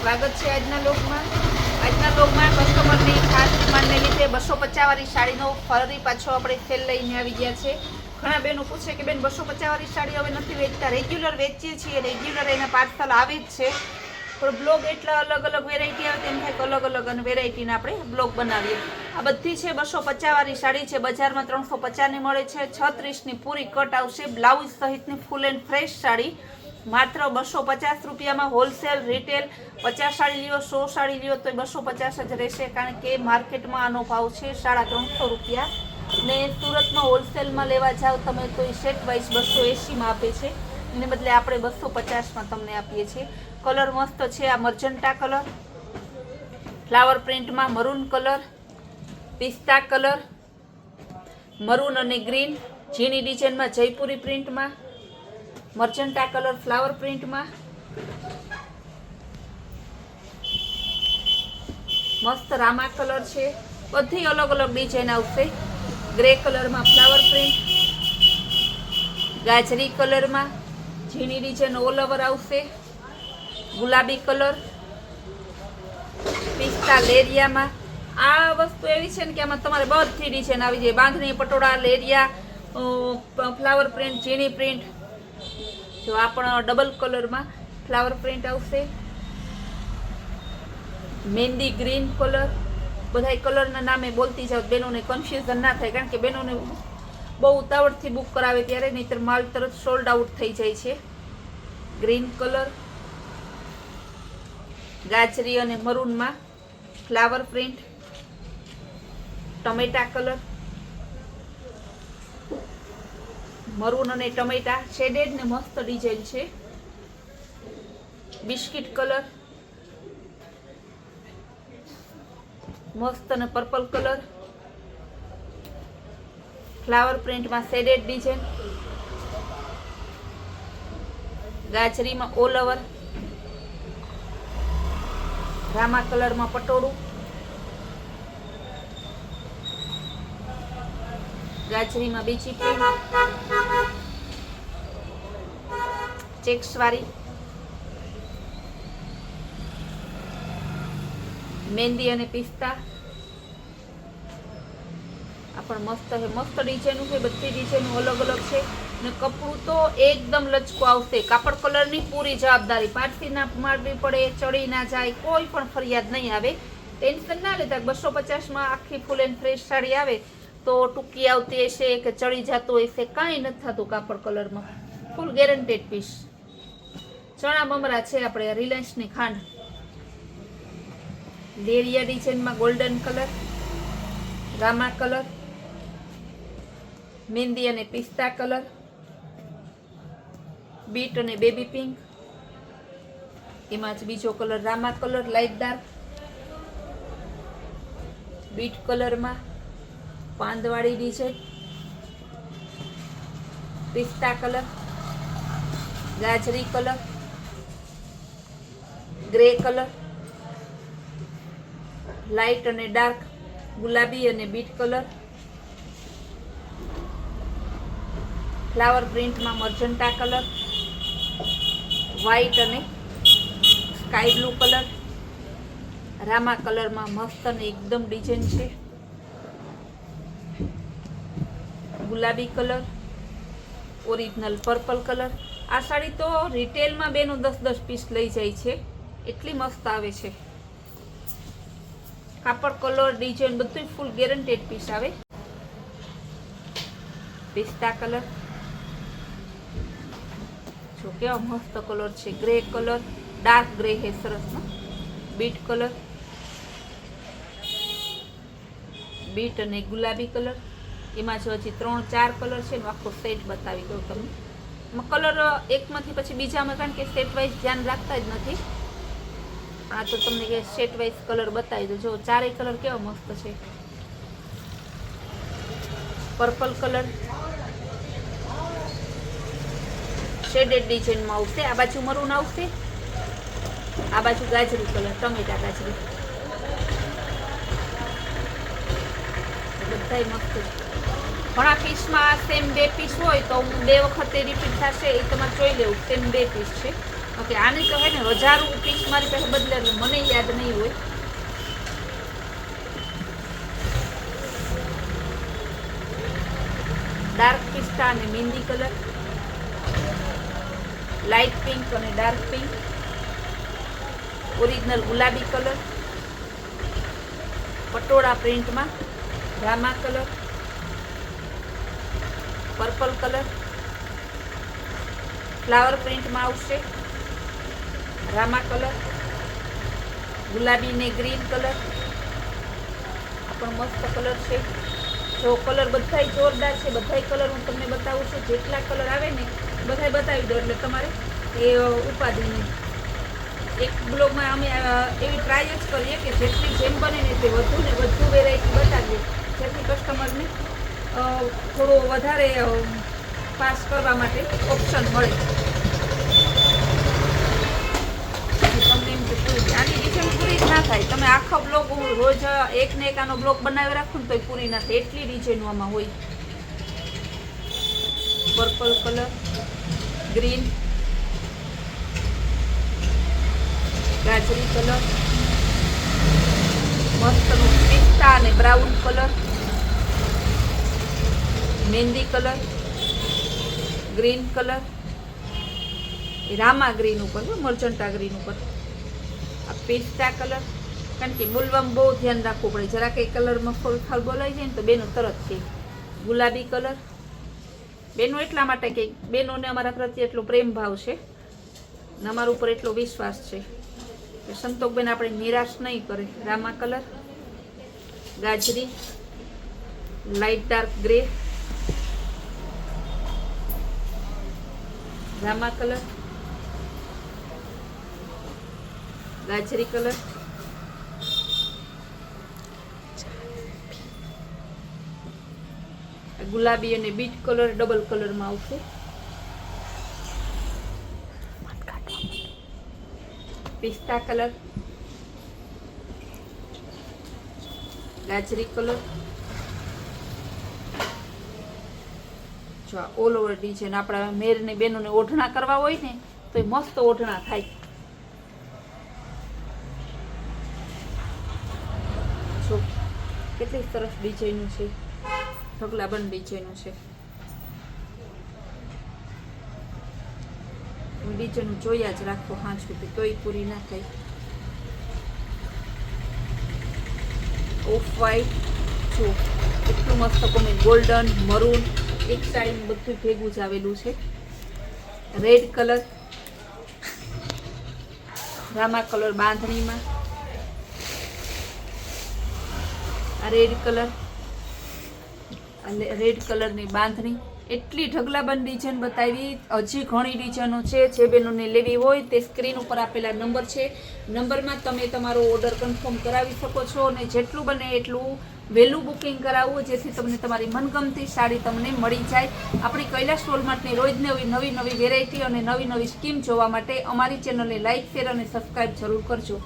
સ્વાગત છે આજના લોકમાં કસ્ટમરની ખાસ ડિમાન્ડને લીધે 250 વાળી સાડીનો ફરી પાછો આપણે સેલ લઈને આવી ગયા છે. ઘણા બહેનો પૂછે કે બેન 250 વાળી સાડી હવે નથી વેચતા, રેગ્યુલર વેચીએ છીએ, રેગ્યુલર એના પાર્સલ આવે જ છે, પણ બ્લોગ એટલા અલગ અલગ વેરાયટી આવે તેમ થાય કે અલગ અલગ અને વેરાયટીના આપણે બ્લોગ બનાવીએ. આ બધી છે 250 વાળી સાડી છે. બજારમાં 350ની મળે છે. 36ની પૂરી કટ આવશે, બ્લાઉઝ સહિતની ફૂલ એન્ડ ફ્રેશ સાડી માત્ર 250 રૂપિયામાં. હોલસેલ રિટેલ 50 સાડી લ્યો, 100 સાડી લ્યો તો 250 જ રહેશે, કારણ કે માર્કેટમાં આનો ભાવ છે 350 રૂપિયા, ને સુરતમાં હોલસેલમાં લેવા જાવ તમે તો એ સેટ વાઇઝ 280માં આપે છે, એને બદલે આપણે 250માં તમને આપીએ છીએ. કલર મસ્ત છે. આ મર્જન્ટા કલર, ફ્લાવર પ્રિન્ટમાં મરૂન કલર, પિસ્તા કલર, મરૂન અને ગ્રીન, ઝીણી ડિઝાઇનમાં જયપુરી પ્રિન્ટમાં, મર્જન્ટા કલર ફ્લાવર પ્રિન્ટમાં, મસ્ત રામા કલર છે. બધી અલગ અલગ ડિઝાઇન આવશે. ગ્રે કલરમાં ફ્લાવર પ્રિન્ટ, ગાજરી કલરમાં ઝીણી ડિઝાઇન ઓલ ઓવર આવશે, ગુલાબી કલર, પિસ્તા લેરિયામાં. આ વસ્તુ એવી છે ને કે આમાં તમારે બધી ડિઝાઇન આવી જાય. બાંધણી, પટોળા, લેરિયા, ફ્લાવર પ્રિન્ટ, ઝીણી પ્રિન્ટ. જો આ પણ ડબલ કલરમાં ફ્લાવર પ્રિન્ટ આવશે. મહેંદી ગ્રીન કલર. બધા કલરના નામે બોલતી જાવ, બહેનોને કન્ફ્યુઝન ના થાય, કારણ કે બહેનોને બહુ ઉતાવળથી બુક કરાવે ત્યારે, નહીંતર માલ તરત સોલ્ડ આઉટ થઈ જાય છે. ગ્રીન કલર, ગાજરી અને મરૂનમાં ફ્લાવર પ્રિન્ટ, ટમેટા કલર, મરૂન અને ટમેટા શેડેડ ને મસ્ત ડિઝાઇન છે. બિસ્કિટ કલર, મસ્ત અને પર્પલ કલર, ફ્લાવર પ્રિન્ટમાં શેડેડ ડિઝાઇન, ગાજરીમાં ઓલ ઓવર, રામા કલરમાં પટોળું, ગાજરીમાં બીજી પ્રિન્ટ, ચેક્સ વાળી, મહેંદી અને પિસ્તા. આ પણ મસ્ત છે, મસ્ત ડિઝાઇન છે. બધી ડિઝાઇન અલગ અલગ છે, ને કપડું તો એકદમ લચકો આવશે. કાપડ કલરની પૂરી જવાબદારી, પારસી ના મારવી પડે, ચડી ના જાય, કોઈ પણ ફરિયાદ નહીં આવે. ટેન્શન ના લેતા. 250માં આખી ફૂલ એન્ડ ફ્રેશ સાડી આવે તો ટૂંકી આવતી હશે કે ચડી જતું હશે, કાંઈ નથી થતું. કાપડ કલરમાં ફૂલ ગેરંટેડ પીસ. ચણા બમરા છે આપણે રિલાયન્સની ખાંડ. લેરિયા ડિઝાઇનમાં ગોલ્ડન કલર, રામા કલર, મહેંદી અને પિસ્તા કલર, બીટ અને બેબી પિંક. એમાં જ બીજો કલર રામા કલર લાઇટ ડાર્ક, બીટ કલરમાં પાંદવાળી ડિઝાઇન, પિસ્તા કલર, ગાજરી કલર, ગ્રે કલર, લાઇટ અને ડાર્ક ગુલાબી અને બીટ કલર, ફ્લાવર પ્રિન્ટમાં મર્જન્ટા કલર, વ્હાઈટ અને સ્કાય બ્લુ કલર, રામા કલરમાં મસ્ત અને એકદમ ડિઝાઇન છે, ગુલાબી કલર, ઓરિજિનલ પર્પલ કલર. આ સાડી તો રિટેલમાં બેનો 10-10 પીસ લઈ જાય છે, એટલી મસ્ત આવે છે. કાપડ કલર ડિઝાઇન બધું ફૂલ ગેરંટેડ પીસ આવે. પિસ્તા કલર, જો કેવો મસ્ત કલર છે. ગ્રે કલર, ડાર્ક ગ્રે હે સરસ નો. બીટ કલર, બીટ અને ગુલાબી કલર. એમાં જો હજી 3-4 કલર છે, આખો સેટ બતાવી દઉં તમને. કલર એકમાંથી પછી બીજામાં, કારણ કે સેટ વાઇઝ ધ્યાન રાખતા જ નથી. આ તો તમને સેટ વાઇઝ કલર બતાવી દો. જો ચારેય કલર કેવો મસ્ત છે. પર્પલ કલર શેડેડ ડિઝાઇનમાં આવશે. આ બાજુ મરૂન આવશે, આ બાજુ ગાજરી કલર, ટમેટા ગાજરી. બધાય મસ્ત છે. ઘણા પીસમાં સેમ 2 પીસ હોય તો હું 2 વખતે રિપીટ થશે, એ તમારે જોઈ લેવું. સેમ 2 પીસ છે. ઓકે, આની તો હે ને હજારો પીસ મારી પાસે બદલે મને યાદ નહીં હોય. ડાર્ક પિસ્તા અને મહેંદી કલર, લાઇટ પિંક અને ડાર્ક પિંક, ઓરિજિનલ ગુલાબી કલર, પટોળા પ્રિન્ટમાં રામા કલર, પર્પલ કલર, ફ્લાવર પ્રિન્ટમાં આવશે રામા કલર, ગુલાબી ને ગ્રીન કલર. આ પણ મસ્ત કલર છે. જો કલર બધાય જોરદાર છે. બધાય કલર હું તમને બતાવું છું. જેટલા કલર આવે ને બધાય બતાવી દો એટલે તમારે એ ઉપાધિ નહીં. એક બ્લોગમાં અમે એવી ટ્રાય જ કરીએ કે જેટલી જેમ બને ને તે વધુ ને વધુ વેરાયટી બતાવીએ, જેથી કસ્ટમરને થોડો વધારે પાસ કરવા માટે ઓપ્શન મળે. તમને એમ કે પૂરી આની ડિઝાઇન પૂરી જ ના થાય. તમે આખો બ્લોગ હું રોજ એક ને એક આનો બ્લોગ બનાવી રાખું ને તો પૂરી ના થાય, એટલી ડિઝાઇનો આમાં હોય. પર્પલ કલર, ગ્રીન, ગાજરી કલર, મસ્તનું પિસ્તા અને બ્રાઉન કલર, મહેંદી કલર, ગ્રીન કલર, રામા ગ્રીન ઉપર, મર્જન્ટા ગ્રીન ઉપર, આ પિસ્તા કલર. કારણ કે બોલવામાં બહુ ધ્યાન રાખવું પડે. જરા કંઈ કલરમાં ફોલફાલ બોલાઈ જાય ને તો બેનો તરત છે. ગુલાબી કલર, બેનો એટલા માટે કે બેનોને અમારા પ્રત્યે એટલો પ્રેમ ભાવ છે ને અમારા ઉપર એટલો વિશ્વાસ છે કે સંતોકબેન આપણે નિરાશ નહીં કરે. રામા કલર, ગાજરી, લાઇટ ડાર્ક ગ્રે, રામા કલર, ગાજરી કલર, ગુલાબી અને બીટ કલર ડબલ કલરમાં આવશે. પિસ્તા કલર, ગાજરી કલર. જો ઓલ ઓવર ડિઝાઇન આપણા મેરની બેનોને ઓઢણા કરવા હોય ને તો એ મસ્ત ઓઢણા થાય. જો કેટલી સરસ ડિઝાઇનો છે. ઢગલાબંધ ડિઝાઇનો છે. ડિઝાઇન જોયા જ રાખો હા સુધી તોય પૂરી ના થાય. ઓફ વ્હાઈટ, જો એટલું મસ્ત ગમે. ગોલ્ડન, મરૂન એક સાઈડ બધું ભેગું જ આવેલું છે. રેડ કલર, રામા કલર બાંધણીમાં, આ રેડ કલર, રેડ કલરની બાંધણી. એટલી ઢગલાબંધ ડિઝાઇન બતાવી. હજી ઘણી ડિઝાઇનો છે. જે બહેનોને લેવી હોય તે સ્ક્રીન ઉપર આપેલા નંબર છે. નંબરમાં તમે તમારો ઓર્ડર કન્ફર્મ કરાવી શકો છો અને જેટલું બને એટલું વહેલું બુકિંગ કરાવવું જેથી તમને તમારી મનગમતી સાડી તમને મળી જાય. આપણી કૈલાશ વોલમાર્ટની રોજ નવી નવી વેરાયટી અને નવી નવી સ્કીમ જોવા માટે અમારી ચેનલને લાઇક, શેર અને સબસ્ક્રાઈબ જરૂર કરજો.